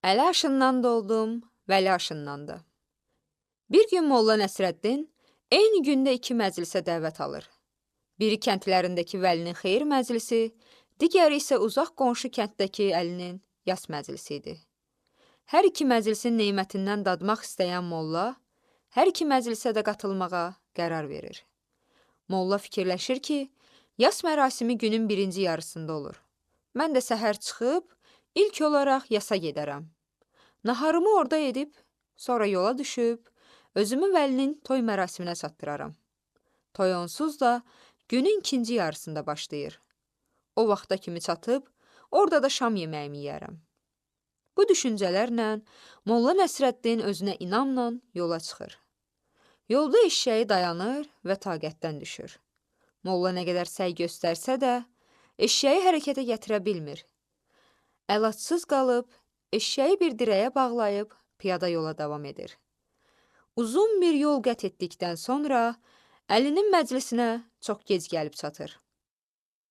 Əli aşından doldum, Vəli aşındandı. Bir gün Molla Nəsrəddin eyni gündə iki məclisə dəvət alır. Biri kəndlərindəki Vəlinin xeyir məclisi, digəri isə uzaq qonşu kənddəki Əlinin yas məclisi idi. Hər iki məclisin nemətindən dadmaq istəyən Molla, hər iki məclisə də qatılmağa qərar verir. Molla fikirləşir ki, yas mərasimi günün birinci yarısında olur. Mən də səhər çıxıb, ilk olaraq yasa gedərəm. Naharımı orada edib, sonra yola düşüb, özümü Vəlinin toy mərasiminə çatdıraram. Toy onsuz da günün ikinci yarısında başlayır. O vaxta kimi çatıb, orada da şam yeməyimi yeyərəm. Bu düşüncələrlə Molla Nəsrəddin özünə inamla yola çıxır. Yolda eşşəyi dayanır və taqətdən düşür. Molla nə qədər səy göstərsə də, eşşəyi hərəkətə gətirə bilmir. Əlacsız qalıb, eşşəyi bir dirəyə bağlayıb, piyada yola davam edir. Uzun bir yol qət etdikdən sonra, Əlinin məclisinə çox gec gəlib çatır.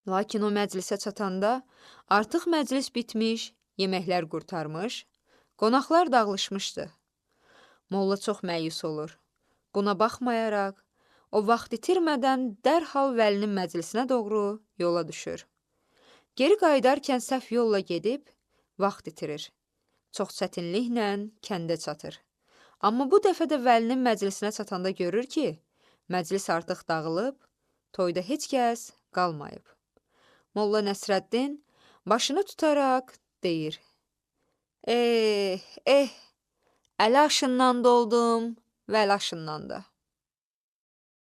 Lakin o məclisə çatanda, artıq məclis bitmiş, yeməklər qurtarmış, qonaqlar dağılışmışdı. Molla çox məyus olur. Buna baxmayaraq, o vaxt itirmədən dərhal Vəlinin məclisinə doğru yola düşür. Geri qayıdarkən səhv yolla gedib, vaxt itirir. Çox çətinliklə kəndə çatır. Amma bu dəfə də Vəlinin məclisinə çatanda görür ki, məclis artıq dağılıb, toyda heç kəs qalmayıb. Molla Nəsrəddin başını tutaraq deyir: Əli aşından doldum, Vəli aşındandı.